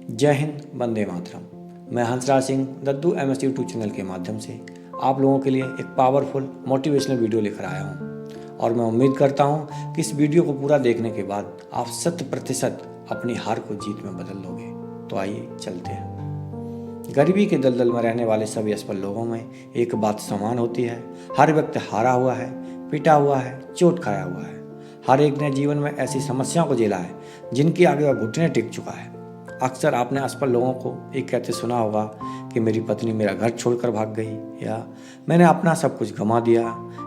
जय हिंद, वंदे मातरम। मैं Hansraj Singh Daddu MS YouTube channel के माध्यम से आप लोगों के लिए एक पावरफुल मोटिवेशनल वीडियो लेकर आया हूं और मैं उम्मीद करता हूं कि इस वीडियो को पूरा देखने के बाद आप 100% अपनी हार को जीत में बदल दोगे। तो आइए चलते हैं। गरीबी के दलदल में रहने वाले सभी असफल लोगों में एक बात समान होती है। हर व्यक्ति हारा हुआ है, पिटा हुआ है, चोट खाया हुआ है। हर एक ने जीवन में ऐसी समस्याओं को झेला है जिनके आगे वह घुटने टेक चुका है। अक्सर आपने असफल लोगों को एक कहते सुना होगा कि मेरी पत्नी मेरा घर छोड़कर भाग गई, या मैंने अपना सब कुछ गंवा दिया,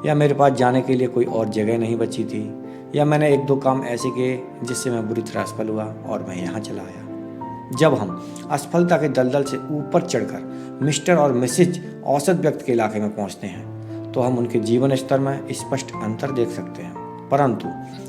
या मेरे पास जाने के लिए कोई और जगह नहीं बची थी, या मैंने एक दो काम ऐसे किए जिससे मैं बुरी तरह असफल हुआ और मैं यहाँ चला आया। जब हम असफलता के दलदल से ऊपर चढ़कर मिस्टर और मिसेज औसत व्यक्ति के इलाके में पहुँचते हैं तो हम उनके जीवन स्तर में स्पष्ट अंतर देख सकते हैं। परंतु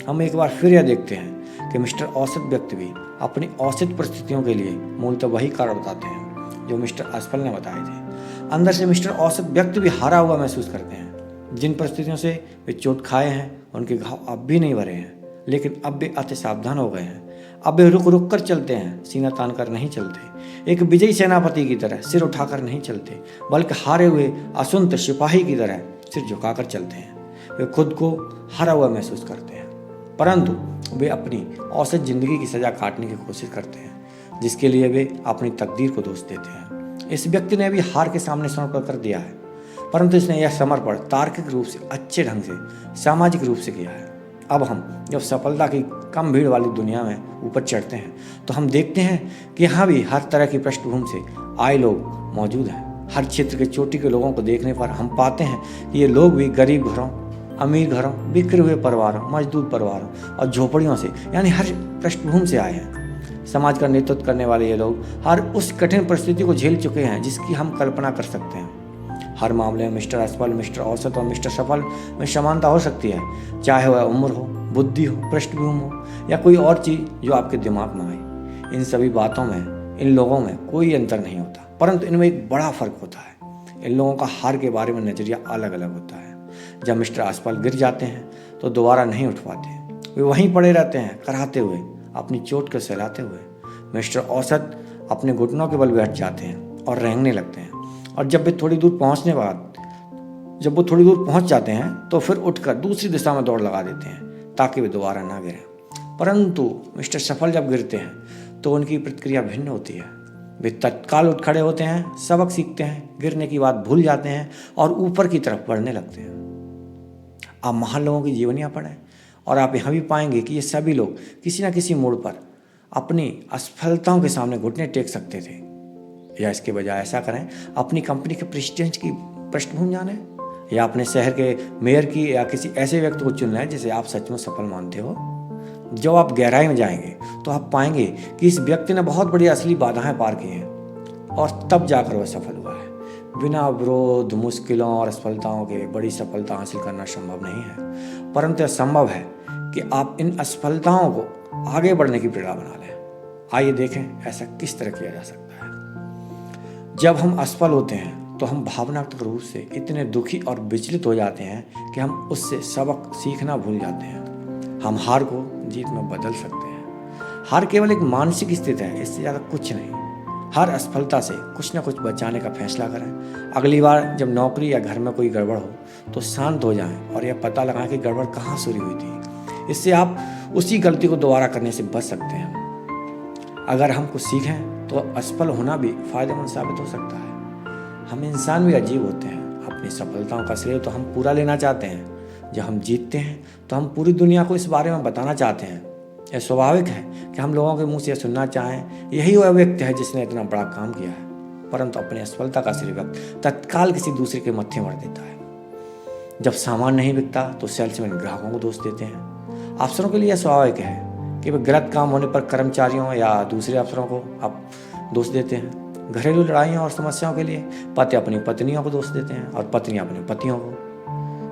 हम एक बार फिर यह देखते हैं कि मिस्टर औसत व्यक्ति भी अपनी औसत परिस्थितियों के लिए मूलतः वही कारण बताते हैं जो मिस्टर असफल ने बताए थे। अंदर से मिस्टर औसत व्यक्ति भी हारा हुआ महसूस करते हैं। जिन परिस्थितियों से वे चोट खाए हैं उनके घाव अब भी नहीं भरे हैं, लेकिन अब वे अति सावधान हो गए हैं। अब वे रुक रुक कर चलते हैं, सीना तान कर नहीं चलते, एक विजयी सेनापति की तरह सिर उठाकर नहीं चलते, बल्कि हारे हुए असुंत सिपाही की तरह सिर झुकाकर चलते हैं। वे खुद को हारा हुआ महसूस करते हैं, परंतु वे अपनी औसत जिंदगी की सजा काटने की कोशिश करते हैं, जिसके लिए वे अपनी तकदीर को दोष देते हैं। इस व्यक्ति ने भी हार के सामने समर्पण कर दिया है, परंतु इसने यह समर्पण तार्किक रूप से, अच्छे ढंग से, सामाजिक रूप से किया है। अब हम जब सफलता की कम भीड़ वाली दुनिया में ऊपर चढ़ते हैं तो हम देखते हैं कि यहाँ भी हर तरह की पृष्ठभूमि से आए लोग मौजूद हैं। हर क्षेत्र के चोटी के लोगों को देखने पर हम पाते हैं कि ये लोग भी गरीब घरों, अमीर घरों, बिखरे हुए परिवारों, मजदूर परिवारों और झोपड़ियों से, यानी हर पृष्ठभूमि से आए हैं। समाज का नेतृत्व करने वाले ये लोग हर उस कठिन परिस्थिति को झेल चुके हैं जिसकी हम कल्पना कर सकते हैं। हर मामले में मिस्टर असफल, मिस्टर औसत और मिस्टर सफल में समानता हो सकती है, चाहे वह उम्र हो, बुद्धि हो, पृष्ठभूमि हो या कोई और चीज़ जो आपके दिमाग में आए। इन सभी बातों में, इन लोगों में कोई अंतर नहीं होता, परंतु इनमें एक बड़ा फर्क होता है। इन लोगों का हार के बारे में नजरिया अलग अलग होता है। जब मिस्टर असफल गिर जाते हैं तो दोबारा नहीं उठ पाते, वे वहीं पड़े रहते हैं, कराहते हुए, अपनी चोट को सहलाते हुए। मिस्टर औसत अपने घुटनों के बल बैठ जाते हैं और रेंगने लगते हैं, और जब वो थोड़ी दूर पहुंच जाते हैं तो फिर उठकर दूसरी दिशा में दौड़ लगा देते हैं ताकि वे दोबारा ना गिरें। परंतु मिस्टर सफल जब गिरते हैं तो उनकी प्रतिक्रिया भिन्न होती है। वे तत्काल उठ खड़े होते हैं, सबक सीखते हैं, गिरने की बात भूल जाते हैं और ऊपर की तरफ बढ़ने लगते हैं। आप महान लोगों की जीवनियाँ पढ़ें और आप यहाँ भी पाएंगे कि ये सभी लोग किसी न किसी मोड़ पर अपनी असफलताओं के सामने घुटने टेक सकते थे, या इसके बजाय ऐसा करें, अपनी कंपनी के प्रेस्टीज की पृष्ठभूमि जानें, या अपने शहर के मेयर की या किसी ऐसे व्यक्ति को चुन लें जिसे आप सच में सफल मानते हो। जब आप गहराई में जाएंगे तो आप पाएंगे कि इस व्यक्ति ने बहुत बड़ी असली बाधाएं पार की हैं और तब जाकर वह सफल हुआ है। बिना विरोध, मुश्किलों और असफलताओं के बड़ी सफलता हासिल करना संभव नहीं है, परंतु यह संभव है कि आप इन असफलताओं को आगे बढ़ने की प्रेरणा बना लें। आइए देखें ऐसा किस तरह किया जा सकता है। जब हम असफल होते हैं तो हम भावनात्मक रूप से इतने दुखी और विचलित हो जाते हैं कि हम उससे सबक सीखना भूल जाते हैं। हम हार को जीत में बदल सकते हैं। हार केवल एक मानसिक स्थिति है, इससे ज़्यादा कुछ नहीं। हर असफलता से कुछ न कुछ बचाने का फैसला करें। अगली बार जब नौकरी या घर में कोई गड़बड़ हो तो शांत हो जाएं और यह पता लगाएं कि गड़बड़ कहाँ शुरू हुई थी। इससे आप उसी गलती को दोबारा करने से बच सकते हैं। अगर हम कुछ सीखें तो असफल होना भी फायदेमंद साबित हो सकता है। हम इंसान भी अजीब होते हैं। अपनी सफलताओं का श्रेय तो हम पूरा लेना चाहते हैं। जब हम जीतते हैं तो हम पूरी दुनिया को इस बारे में बताना चाहते हैं। यह स्वाभाविक है कि हम लोगों के मुंह से सुनना चाहें, यही वह व्यक्ति है जिसने इतना बड़ा काम किया है, परंतु अपनी असफलता का श्रेय व्यक्ति तत्काल किसी दूसरे के मत्थे मर देता है। जब सामान नहीं बिकता तो सेल्समैन ग्राहकों को दोष देते हैं। अफसरों के लिए स्वाभाविक है कि वे गलत काम होने पर कर्मचारियों या दूसरे अफसरों को आप दोष देते हैं। घरेलू लड़ाइयों और समस्याओं के लिए पति अपनी पत्नियों को दोष देते हैं और पत्नियां अपने पतियों को।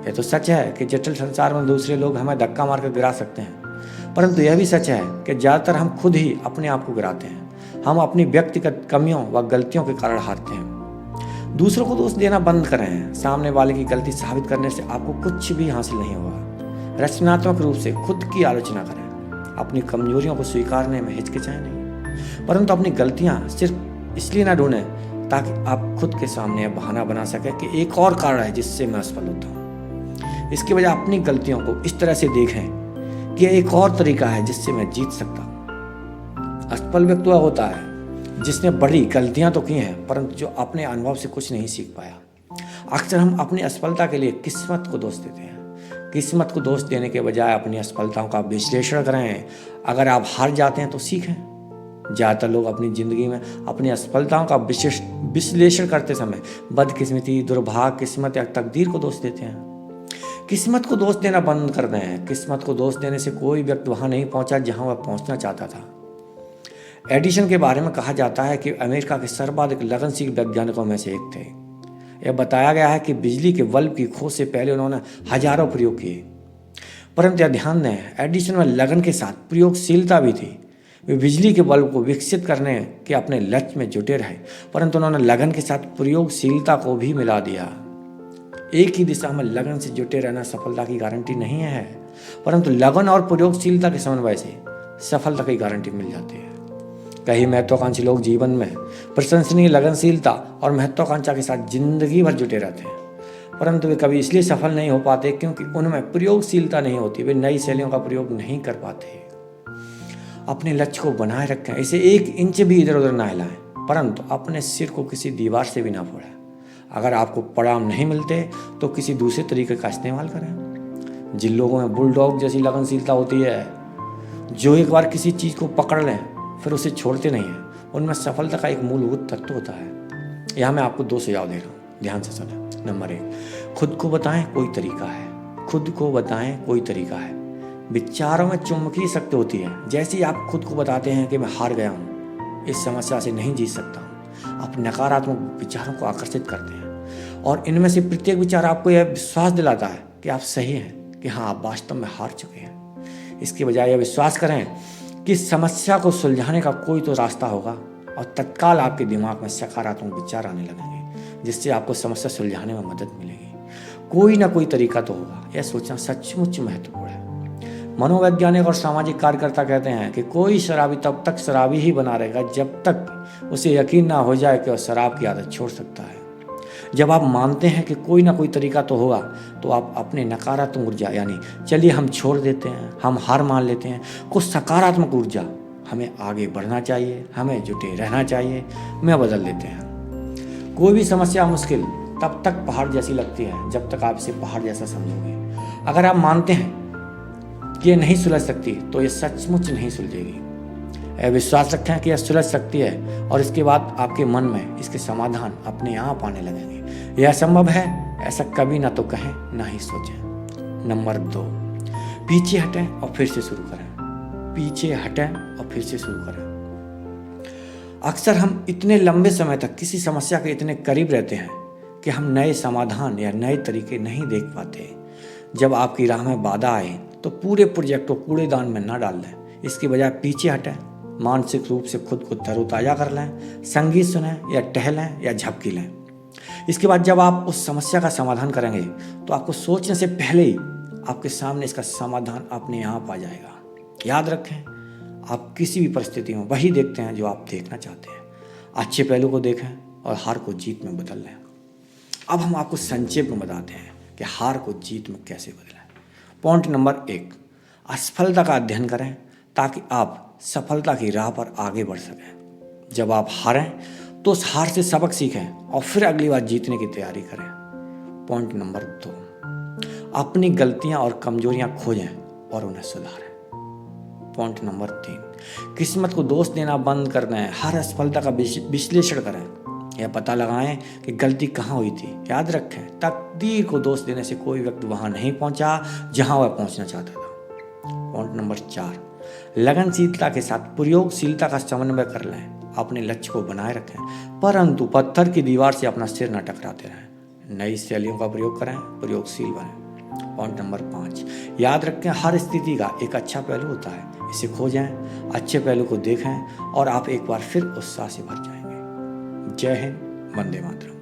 यह तो सच है कि जटिल संसार में दूसरे लोग हमें धक्का मारकर गिरा सकते हैं, परंतु यह भी सच है कि ज़्यादातर हम खुद ही अपने आप को गिराते हैं। हम अपनी व्यक्तिगत कमियों व गलतियों के कारण हारते हैं। दूसरों को दोष देना बंद करें। सामने वाले की गलती साबित करने से आपको कुछ भी हासिल नहीं होगा। रचनात्मक रूप से खुद की आलोचना करें। अपनी कमजोरियों को स्वीकारने में हिचकिचाएं नहीं। परंतु अपनी गलतियां सिर्फ इसलिए ना ढूंढें ताकि आप खुद के सामने यह बहाना बना सकें कि एक और कारण है जिससे मैं असफल होता हूँ। इसके बजाय अपनी गलतियों को इस तरह से देखें कि यह एक और तरीका है जिससे मैं जीत सकता हूँ। असफल व्यक्ति वह होता है जिसने बड़ी गलतियां तो की हैं परंतु जो अपने अनुभव से कुछ नहीं सीख पाया। अक्सर हम अपनी असफलता के लिए किस्मत को दोष देते हैं। किस्मत को दोष देने के बजाय अपनी असफलताओं का विश्लेषण करें। अगर आप हार जाते हैं तो सीखें। ज़्यादातर लोग अपनी ज़िंदगी में अपनी असफलताओं का विश्लेषण करते समय बदकिस्मती, दुर्भाग्य, किस्मत या तकदीर को दोष देते हैं। किस्मत को दोष देना बंद कर दें। किस्मत को दोष देने से कोई व्यक्ति वहाँ नहीं पहुँचा जहाँ वह पहुँचना चाहता था। एडिसन के बारे में कहा जाता है कि अमेरिका के सर्वाधिक लगनशील वैज्ञानिकों में से एक थे। यह बताया गया है कि बिजली के बल्ब की खोज से पहले उन्होंने हजारों प्रयोग किए, परंतु यह ध्यान दें, एडिसन में लगन के साथ प्रयोगशीलता भी थी। वे बिजली के बल्ब को विकसित करने के अपने लक्ष्य में जुटे रहे, परंतु उन्होंने लगन के साथ प्रयोगशीलता को भी मिला दिया। एक ही दिशा में लगन से जुटे रहना सफलता की गारंटी नहीं है, परंतु लगन और प्रयोगशीलता के समन्वय से सफलता की गारंटी मिल जाती है। कई महत्वाकांक्षी लोग जीवन में प्रशंसनीय लगनशीलता और महत्वाकांक्षा के साथ जिंदगी भर जुटे रहते हैं, परंतु वे कभी इसलिए सफल नहीं हो पाते क्योंकि उनमें प्रयोगशीलता नहीं होती। वे नई शैलियों का प्रयोग नहीं कर पाते। अपने लक्ष्य को बनाए रखें, इसे 1 इंच भी इधर उधर ना हिलाएं, परंतु अपने सिर को किसी दीवार से भी ना फोड़ें। अगर आपको परिणाम नहीं मिलते तो किसी दूसरे तरीके का इस्तेमाल करें। जिन लोगों में बुलडॉग जैसी लगनशीलता होती है, जो एक बार किसी चीज़ को पकड़ लें फिर उसे छोड़ते नहीं हैं, उनमें सफलता का एक मूलभूत तत्व होता है। यहाँ मैं आपको 2 सुझाव दे रहा हूँ, ध्यान से सुनें। नंबर 1, खुद को बताएं कोई तरीका है। खुद को बताएं कोई तरीका है। विचारों में चुंबकीय शक्ति होती है। जैसे ही आप खुद को बताते हैं कि मैं हार गया हूँ, इस समस्या से नहीं जीत सकता हूँ, आप नकारात्मक विचारों को आकर्षित करते हैं और इनमें से प्रत्येक विचार आपको यह विश्वास दिलाता है कि आप सही हैं, कि हाँ आप वास्तव में हार चुके हैं। इसके बजाय यह विश्वास करें कि समस्या को सुलझाने का कोई तो रास्ता होगा और तत्काल आपके दिमाग में सकारात्मक विचार आने लगेंगे, जिससे आपको समस्या सुलझाने में मदद मिलेगी। कोई ना कोई तरीका तो होगा। यह सोचना सचमुच महत्वपूर्ण है। मनोवैज्ञानिक और सामाजिक कार्यकर्ता कहते हैं कि कोई शराबी तब तक शराबी ही बना रहेगा जब तक उसे यकीन ना हो जाए कि वह शराब की आदत छोड़ सकता है। जब आप मानते हैं कि कोई ना कोई तरीका तो होगा, तो आप अपने नकारात्मक ऊर्जा यानी चलिए हम छोड़ देते हैं, हम हार मान लेते हैं, कुछ सकारात्मक ऊर्जा हमें आगे बढ़ना चाहिए, हमें जुटे रहना चाहिए, में बदल देते हैं। कोई भी समस्या मुश्किल तब तक पहाड़ जैसी लगती है जब तक आप इसे पहाड़ जैसा समझोगे। अगर आप मानते हैं कि ये नहीं सुलझ सकती तो ये सचमुच नहीं सुलझेगी। विश्वास रखें कि यह सुलझ सकती है और इसके बाद आपके मन में इसके समाधान अपने आप आने लगेंगे। यह संभव है, ऐसा कभी ना तो कहें ना ही सोचें। नंबर 2, पीछे हटें और फिर से शुरू करें। पीछे हटें और फिर से शुरू करें। अक्सर हम इतने लंबे समय तक किसी समस्या के इतने करीब रहते हैं कि हम नए समाधान या नए तरीके नहीं देख पाते। जब आपकी राह में बाधा आए तो पूरे प्रोजेक्ट को कूड़ेदान में ना डाल दें। इसके बजाय पीछे हटें, मानसिक रूप से खुद को तरोताज़ा कर लें, संगीत सुनें या टहलें या झपकी लें। इसके बाद जब आप उस समस्या का समाधान करेंगे तो आपको सोचने से पहले ही आपके सामने इसका समाधान अपने आप आ जाएगा। याद रखें, आप किसी भी परिस्थिति में वही देखते हैं जो आप देखना चाहते हैं। अच्छे पहलू को देखें और हार को जीत में बदल लें। अब हम आपको संक्षेप में बताते हैं कि हार को जीत में कैसे बदलें। पॉइंट नंबर 1, असफलता का अध्ययन करें ताकि आप सफलता की राह पर आगे बढ़ सकें। जब आप हारें तो उस हार से सबक सीखें और फिर अगली बार जीतने की तैयारी करें। पॉइंट नंबर 2, अपनी गलतियां और कमजोरियां खोजें और उन्हें सुधारें। पॉइंट नंबर 3, किस्मत को दोष देना बंद कर दें। हर असफलता का विश्लेषण करें, यह पता लगाएं कि गलती कहाँ हुई थी। याद रखें, तकदीर को दोष देने से कोई व्यक्ति वहां नहीं पहुंचा जहां वह पहुंचना चाहता था। पॉइंट नंबर 4, लगनशीलता के साथ प्रयोगशीलता का समन्वय कर लें। अपने लक्ष्य को बनाए रखें, परंतु पत्थर की दीवार से अपना सिर न टकराते रहें। नई शैलियों का प्रयोग करें, प्रयोगशील बनें। पॉइंट नंबर 5, याद रखें, हर स्थिति का एक अच्छा पहलू होता है। इसे खोजें, अच्छे पहलू को देखें और आप एक बार फिर उत्साह से भर जाएंगे। जय हिंद, वंदे मातरम।